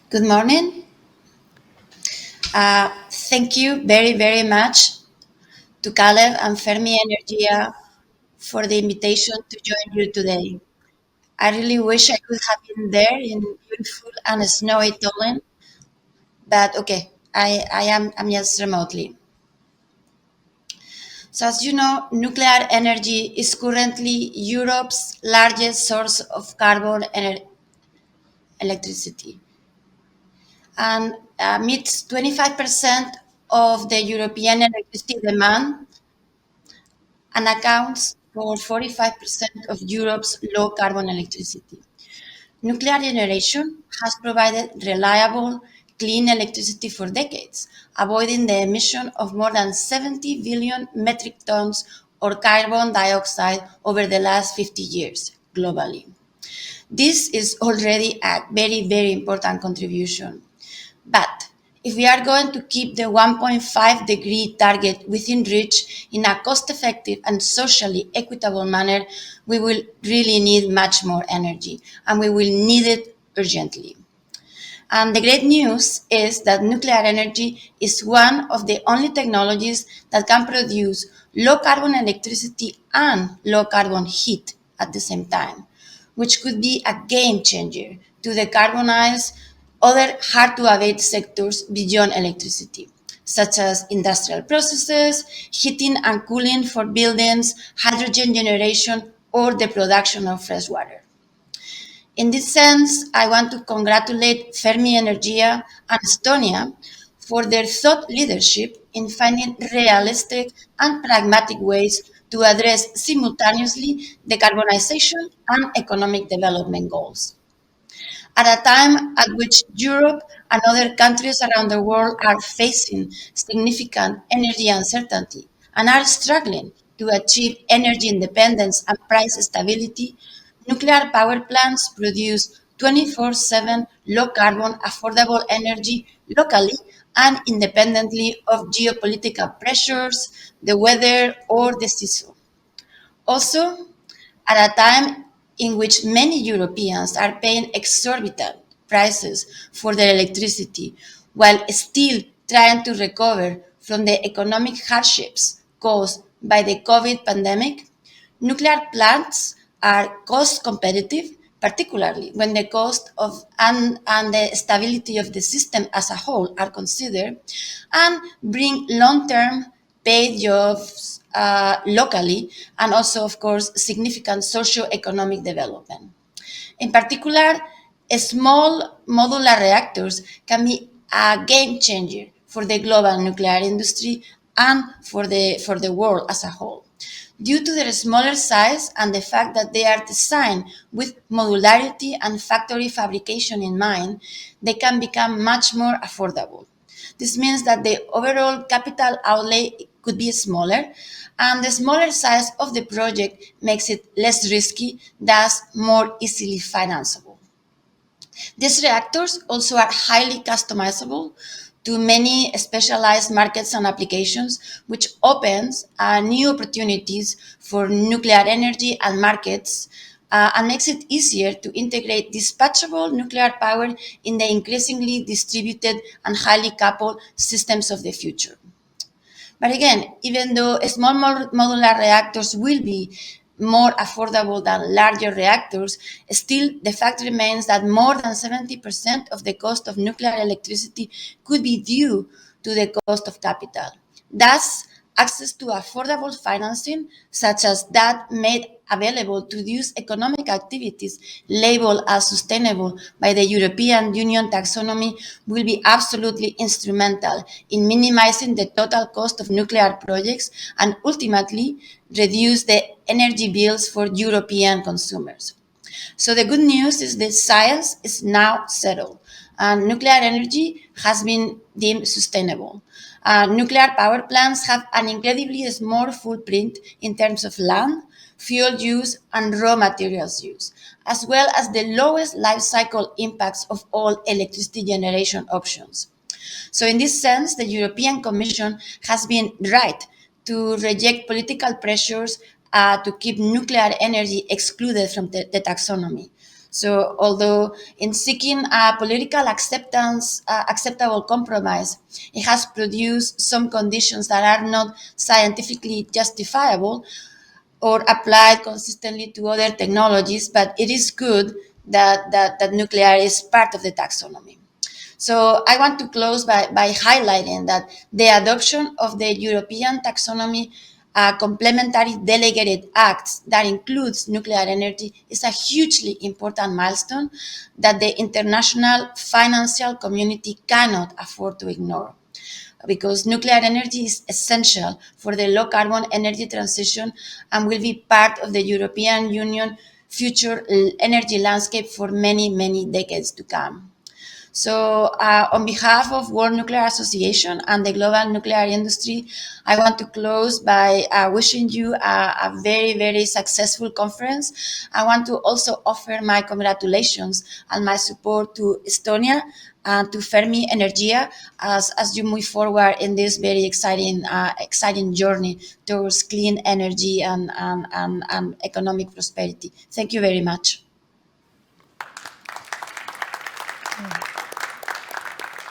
Good morning. Thank you very much to Caleb and Fermi Energia for the invitation to join you today. I really wish I could have been there in beautiful and snowy Dublin, but okay, I'm just remotely. So as you know, nuclear energy is currently Europe's largest source of electricity and meets 25% of the European electricity demand and accounts for 45% of Europe's low carbon electricity. Nuclear generation has provided reliable, clean electricity for decades, avoiding the emission of more than 70 billion metric tons of carbon dioxide over the last 50 years globally. This is already a very important contribution. But if we are going to keep the 1.5-degree target within reach in a cost-effective and socially equitable manner, we will really need much more energy, and we will need it urgently. And the great news is that nuclear energy is one of the only technologies that can produce low carbon electricity and low carbon heat at the same time, which could be a game changer to decarbonize other hard to abate sectors beyond electricity, such as industrial processes, heating and cooling for buildings, hydrogen generation, or the production of fresh water. In this sense, I want to congratulate Fermi Energia and Estonia for their thought leadership in finding realistic and pragmatic ways to address simultaneously decarbonization and economic development goals. At a time at which Europe and other countries around the world are facing significant energy uncertainty and are struggling to achieve energy independence and price stability, nuclear power plants produce 24/7 low carbon affordable energy locally and independently of geopolitical pressures, the weather, or the season. Also, at a time in which many Europeans are paying exorbitant prices for their electricity while still trying to recover from the economic hardships caused by the COVID pandemic, nuclear plants are cost competitive, particularly when the cost of and the stability of the system as a whole are considered, and bring long-term paid jobs locally, and also, of course, significant socio-economic development. In particular, small modular reactors can be a game changer for the global nuclear industry and for the world as a whole. Due to their smaller size and the fact that they are designed with modularity and factory fabrication in mind, they can become much more affordable. This means that the overall capital outlay could be smaller, and the smaller size of the project makes it less risky, thus more easily financeable. These reactors also are highly customizable to many specialized markets and applications, which opens new opportunities for nuclear energy and markets, and makes it easier to integrate dispatchable nuclear power in the increasingly distributed and highly coupled systems of the future. But again, even though small modular reactors will be more affordable than larger reactors, still the fact remains that more than 70% of the cost of nuclear electricity could be due to the cost of capital. Thus, access to affordable financing, such as that made available to these economic activities labeled as sustainable by the European Union taxonomy, will be absolutely instrumental in minimizing the total cost of nuclear projects and ultimately reduce the energy bills for European consumers. So the good news is that science is now settled and nuclear energy has been deemed sustainable. Nuclear power plants have an incredibly small footprint in terms of land, fuel use, and raw materials use, as well as the lowest life cycle impacts of all electricity generation options. So, in this sense, the European Commission has been right to reject political pressures to keep nuclear energy excluded from the taxonomy. So, although in seeking a political acceptable compromise, it has produced some conditions that are not scientifically justifiable or applied consistently to other technologies, but it is good that nuclear is part of the taxonomy. So I want to close by highlighting that the adoption of the European taxonomy complementary delegated acts that includes nuclear energy is a hugely important milestone that the international financial community cannot afford to ignore, because nuclear energy is essential for the low carbon energy transition and will be part of the European Union future energy landscape for many, many decades to come. So, on behalf of World Nuclear Association and the global nuclear industry, I want to close by wishing you a very, very successful conference. I want to also offer my congratulations and my support to Estonia and to Fermi Energia as you move forward in this very exciting journey towards clean energy and economic prosperity. Thank you very much.